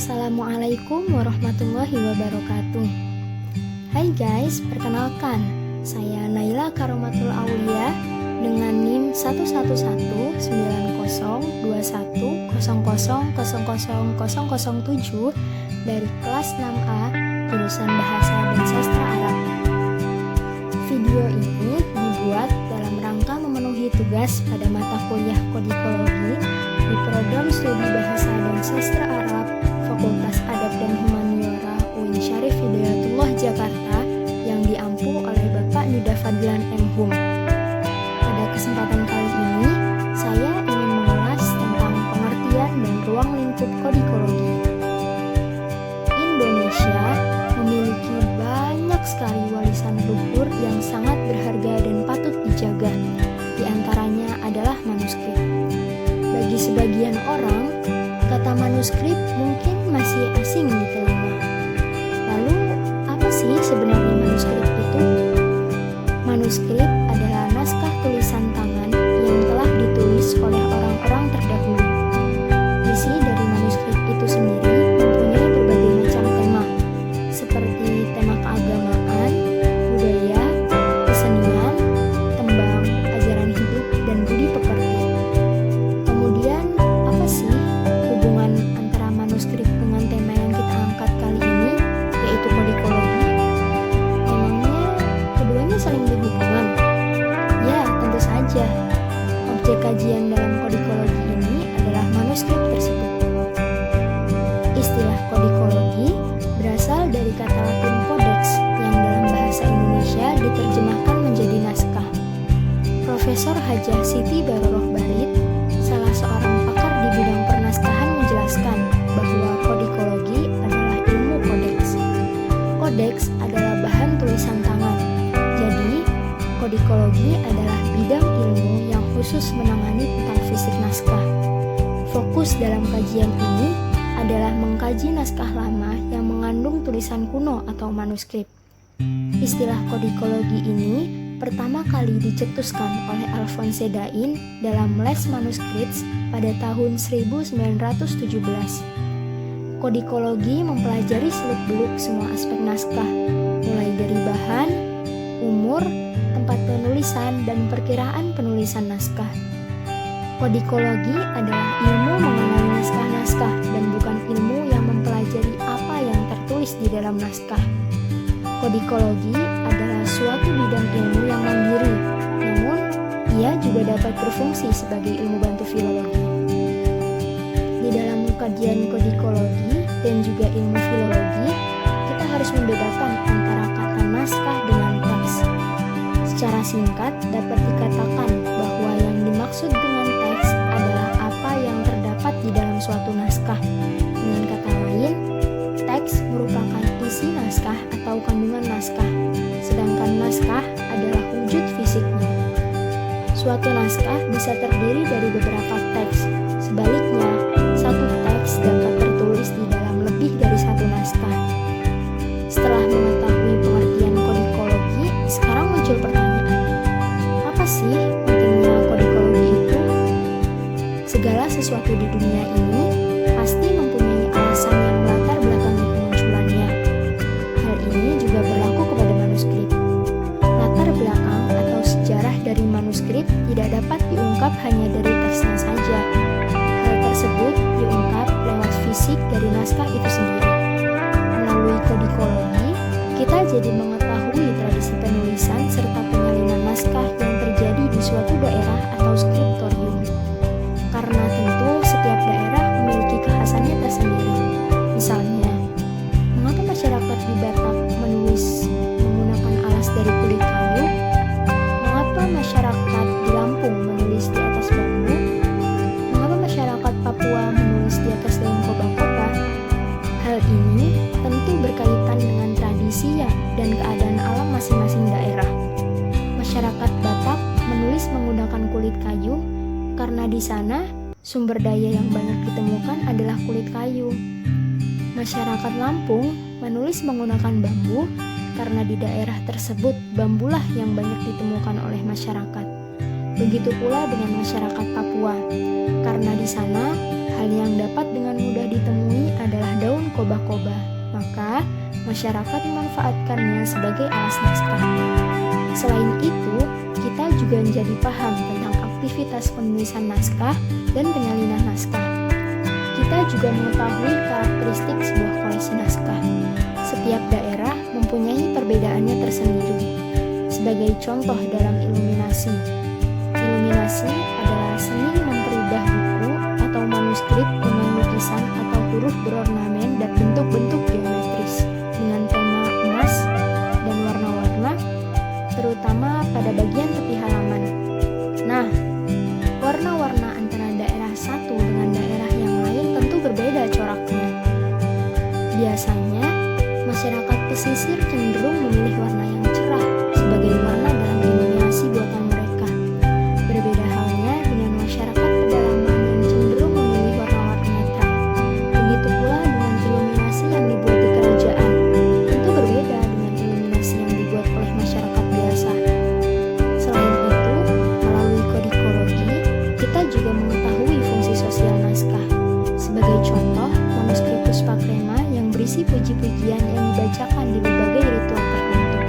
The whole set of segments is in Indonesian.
Assalamualaikum warahmatullahi wabarakatuh. Hai guys, perkenalkan, saya Naila Karomatul Aulia dengan NIM 1112100000007 dari kelas 6A jurusan Bahasa dan Sastra Arab. Video ini dibuat dalam rangka memenuhi tugas pada mata kuliah Kodikologi di program studi Bahasa dan Sastra Arab Fakultas Adab dan Humaniora UIN Syarif Hidayatullah Jakarta yang diampu oleh Bapak Nida Fadlan M.Hum. Pada kesempatan kali ini, saya ingin mengulas tentang pengertian dan ruang lingkup kodikologi. Indonesia memiliki banyak sekali warisan luhur yang sangat berharga dan patut dijaga. Di antaranya adalah manuskrip. Bagi sebagian orang, kata manuskrip mungkin masih asing di telinga. Lalu, apa sih sebenarnya manuskrip itu? Manuskrip adalah naskah tulisan tangan yang telah ditulis oleh orang-orang terdahulu. Isi dari manuskrip itu sendiri mempunyai berbagai macam tema, seperti tema keagamaan, budaya, kesenian, tembang, ajaran hidup, dan budi pekerti. Kemudian, apa sih hubungan antara manuskrip dengan tema yang kita angkat kali ini, yaitu kodikologi? Memangnya keduanya saling berhubungan? Ya, tentu saja. Objek kajian dalam kodikologi ini adalah manuskrip tersebut. Istilah kodikologi berasal dari kata Latin codex yang dalam bahasa Indonesia diterjemahkan menjadi naskah. Profesor Hajah Siti Baroroh Barit, salah seorang pakar di bidang pernaskahan, menjelaskan bahwa kodikologi adalah ilmu kodeks. Kodeks adalah bahan tulisan tangan. Jadi, kodikologi adalah bidang ilmu yang khusus menangani tentang fisik naskah. Fokus dalam kajian ini adalah mengkaji naskah lama yang mengandung tulisan kuno atau manuskrip. Istilah kodikologi ini pertama kali dicetuskan oleh Alphonse Dain dalam Les Manuscrits pada tahun 1917. Kodikologi mempelajari seluk-beluk semua aspek naskah, mulai dari bahan, umur, tempat penulisan, dan perkiraan penulisan naskah. Kodikologi adalah ilmu mengenai naskah-naskah dan bukan ilmu yang mempelajari apa yang tertulis di dalam naskah. Kodikologi adalah suatu bidang ilmu yang mandiri, namun ia juga dapat berfungsi sebagai ilmu bantu filologi. Di dalam kajian kodikologi dan juga ilmu filologi, kita harus membedakan antara kata naskah dengan teks. Secara singkat, dapat dikatakan bahwa yang dimaksud dengan teks adalah apa yang terdapat di dalam suatu naskah. Dengan kata lain, teks merupakan isi naskah atau kandungan naskah, sedangkan naskah adalah wujud fisiknya. Suatu naskah bisa terdiri dari beberapa teks. Sebaliknya, satu teks dapat tertulis di dalam lebih dari satu naskah. Setelah mengetahui pengertian kodikologi, sekarang muncul pertanyaan, apa sih pentingnya kodikologi itu? Segala sesuatu di dunia ini pasti mempunyai alasan yang melatar belakangi kemunculannya. Hal ini juga berlaku kepada manuskrip. Latar belakang atau sejarah dari manuskrip tidak dapat diungkap hanya dari teksnya saja. Hal tersebut diungkap lewat fisik dari naskah itu sendiri. Melalui kodikologi, kita jadi mengetahui tradisi penulisan serta penyalinan naskah yang terjadi di suatu daerah atau skriptorium. Karena tentu setiap daerah memiliki kekhasannya tersendiri. Misalnya, mengapa masyarakat di Batak menulis menggunakan alas dari kulit kayu? Mengapa masyarakat di Lampung menulis di atas bambu? Mengapa masyarakat Papua menulis di atas daun koba-koba? Hal ini tentu berkaitan dengan tradisi dan keadaan alam masing-masing daerah. Masyarakat Batak menulis menggunakan kulit kayu karena di sana sumber daya yang banyak ditemukan adalah kulit kayu. Masyarakat Lampung menulis menggunakan bambu karena di daerah tersebut bambulah yang banyak ditemukan oleh masyarakat. Begitu pula dengan masyarakat Papua, karena di sana Hal yang dapat dengan mudah ditemui adalah daun koba-koba, maka masyarakat memanfaatkannya sebagai alas naskah. Selain itu, kita juga menjadi paham tentang aktivitas penulisan naskah dan penyalinan naskah. Kita juga mengetahui karakteristik sebuah koleksi naskah. Setiap daerah mempunyai perbedaannya tersendiri. Sebagai contoh dalam iluminasi. Iluminasi adalah seni memperubah buku atau manuskrip dengan lukisan atau huruf berornamen dan bentuk-bentuk geometris dengan tema emas dan warna-warna, terutama pada bagian tepi halaman. Nah, warna-warna antara daerah satu dengan daerah yang lain tentu berbeda coraknya. Biasanya, masyarakat pesisir cenderung memilih warna yang cerah sebagai warna dalam iluminasi buatan mereka. Berbeda halnya dengan masyarakat pedalaman yang cenderung memilih warna-warna netral. Begitu pula dengan iluminasi yang dibuat di kerajaan, tentu berbeda dengan iluminasi yang dibuat oleh masyarakat biasa. Selain itu, melalui kodikologi, kita juga mengetahui fungsi sosial naskah. Sebagai contoh, manuskrip Puspakrema yang berisi puji-pujian yang dibacakan di berbagai ritual tertentu.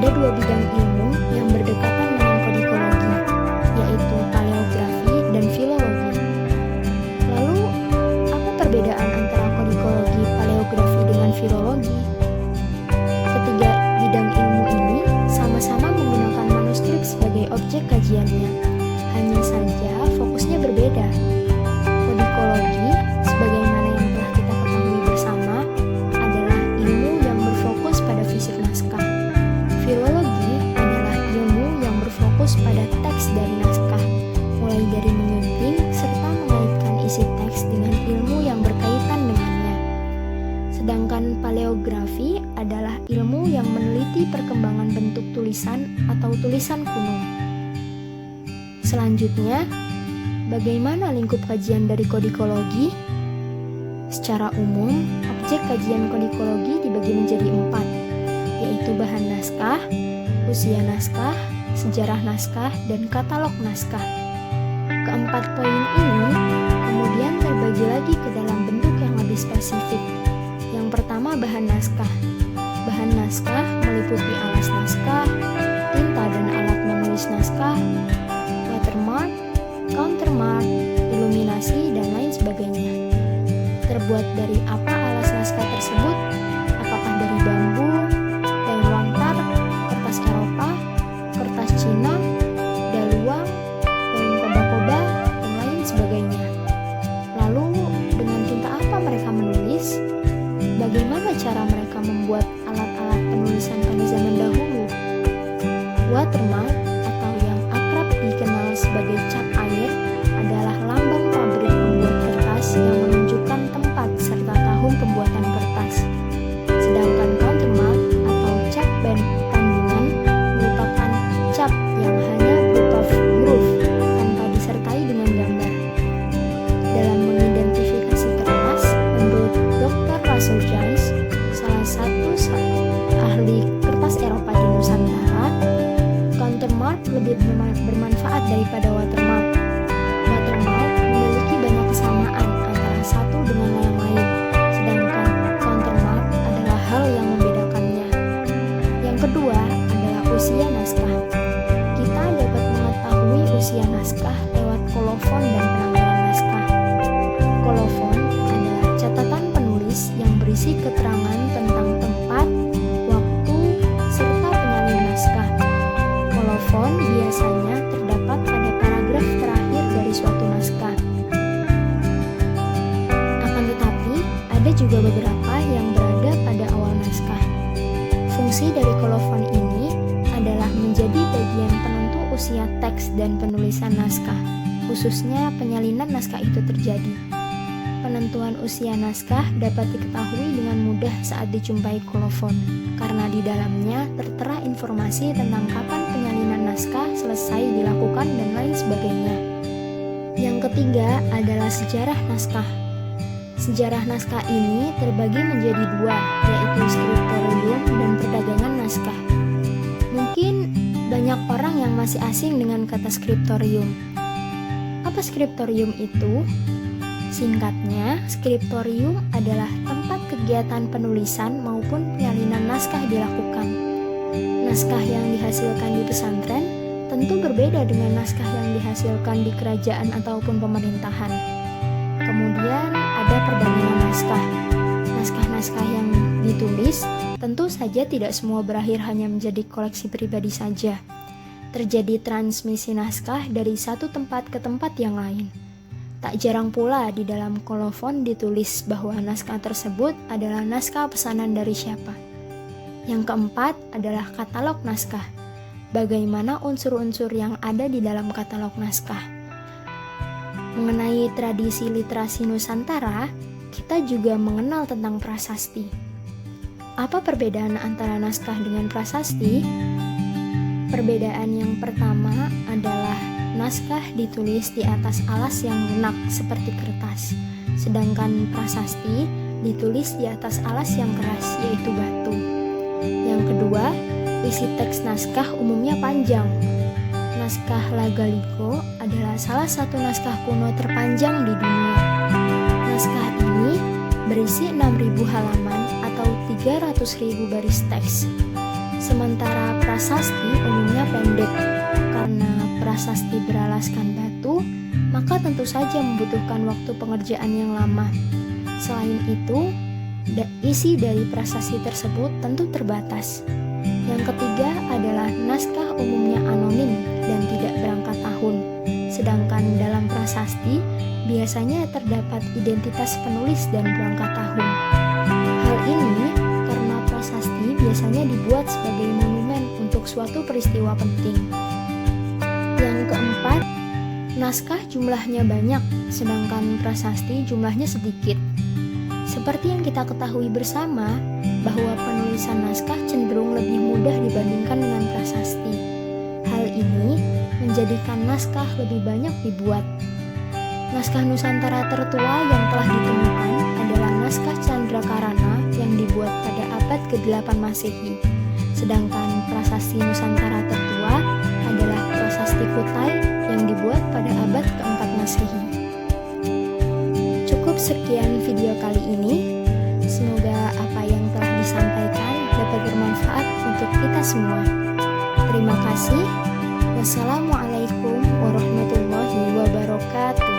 Ada dua bidang ilmu yang berdekatan dengan kodikologi, yaitu paleografi dan filologi. Lalu, apa perbedaan antara kodikologi, paleografi dengan filologi? Ketiga bidang ilmu ini sama-sama menggunakan manuskrip sebagai objek kajiannya, hanya saja fokusnya berbeda. Kodikologi, sebagaimana yang telah kita ketahui bersama, adalah ilmu yang berfokus pada fisik naskah. Filologi adalah ilmu yang berfokus pada teks dari naskah, mulai dari menyunting serta mengaitkan isi teks dengan ilmu yang berkaitan dengannya. Sedangkan paleografi adalah ilmu yang meneliti perkembangan bentuk tulisan atau tulisan kuno. Selanjutnya, bagaimana lingkup kajian dari kodikologi? Secara umum, objek kajian kodikologi dibagi menjadi 4, yaitu bahan naskah, usia naskah, sejarah naskah, dan katalog naskah. Keempat poin ini kemudian terbagi lagi ke dalam bentuk yang lebih spesifik. Yang pertama, bahan naskah. Bahan naskah meliputi alas naskah, tinta dan alat menulis naskah, watermark, countermark, iluminasi, dan lain sebagainya. Terbuat dari apa alas naskah tersebut? Apakah dari bambu, daun lontar, kertas Eropa, kertas Cina, daluang, daun koba-koba, dan lain sebagainya. Lalu, dengan tinta apa mereka menulis? Bagaimana cara mereka membuat alat-alat penulisan pada zaman dahulu? Watermark, atau yang akrab dikenal sebagai cap air, adalah lambang pabrik pembuat kertas yang menunjukkan tempat serta tahun pembuatan kertas. Sedangkan countermark atau cap kandungan merupakan cap yang hanya berupa huruf tanpa disertai dengan gambar. Dalam mengidentifikasi kertas, menurut Dr. Russell Jones, salah satu ahli kertas Eropa di Nusantara, countermark lebih bermanfaat daripada watermark. Watermark memiliki banyak kesamaan antara satu dengan yang lain, sedangkan countermark adalah hal yang membedakannya. Yang kedua adalah usia naskah. Kita dapat mengetahui usia naskah lewat kolofon dan penanggalan naskah. Kolofon adalah catatan penulis yang berisi keterangan tentang tempat, waktu, serta penyalin naskah. Kolofon biasanya terdapat pada paragraf terakhir dari suatu naskah. Akan tetapi, ada juga beberapa yang berada pada awal naskah. Fungsi dari kolofon ini adalah menjadi bagian penentu usia teks dan penulisan naskah, khususnya penyalinan naskah itu terjadi. Penentuan usia naskah dapat diketahui dengan mudah saat dijumpai kolofon, karena di dalamnya tertera informasi tentang kapan penyalinan naskah selesai dilakukan dan lain sebagainya. Yang ketiga adalah sejarah naskah. Sejarah naskah ini terbagi menjadi dua, yaitu skriptorium dan perdagangan naskah. Mungkin banyak orang yang masih asing dengan kata skriptorium. Apa skriptorium itu? Singkatnya, skriptorium adalah tempat kegiatan penulisan maupun penyalinan naskah dilakukan. Naskah yang dihasilkan di pesantren tentu berbeda dengan naskah yang dihasilkan di kerajaan ataupun pemerintahan. Kemudian ada perbandingan naskah. Naskah-naskah yang ditulis tentu saja tidak semua berakhir hanya menjadi koleksi pribadi saja. Terjadi transmisi naskah dari satu tempat ke tempat yang lain. Tak jarang pula di dalam kolofon ditulis bahwa naskah tersebut adalah naskah pesanan dari siapa. Yang keempat adalah katalog naskah. Bagaimana unsur-unsur yang ada di dalam katalog naskah. Mengenai tradisi literasi Nusantara, kita juga mengenal tentang prasasti. Apa perbedaan antara naskah dengan prasasti? Perbedaan yang pertama adalah naskah ditulis di atas alas yang lunak seperti kertas, sedangkan prasasti ditulis di atas alas yang keras yaitu batu. Yang kedua, isi teks naskah umumnya panjang. Naskah Lagaliko adalah salah satu naskah kuno terpanjang di dunia. Naskah ini berisi 6.000 halaman atau 300.000 baris teks. Sementara prasasti umumnya pendek. Karena prasasti beralaskan batu, maka tentu saja membutuhkan waktu pengerjaan yang lama. Selain itu, isi dari prasasti tersebut tentu terbatas. Yang ketiga adalah naskah umumnya anonim dan tidak berangkat tahun. Sedangkan dalam prasasti biasanya terdapat identitas penulis dan berangkat tahun. Hal ini karena prasasti biasanya dibuat sebagai monumen untuk suatu peristiwa penting. Yang keempat, naskah jumlahnya banyak, sedangkan prasasti jumlahnya sedikit. Seperti yang kita ketahui bersama, bahwa penulisan naskah cenderung lebih mudah dibandingkan dengan prasasti. Hal ini menjadikan naskah lebih banyak dibuat. Naskah Nusantara tertua yang telah ditemukan adalah naskah Candrakarana yang dibuat pada abad ke-8 Masehi. Sedangkan prasasti Nusantara tertua adalah prasasti Kutai yang dibuat pada abad ke-4 Masehi. Cukup sekian video kali ini. Semoga apa yang telah disampaikan dapat bermanfaat untuk kita semua. Terima kasih. Wassalamualaikum warahmatullahi wabarakatuh.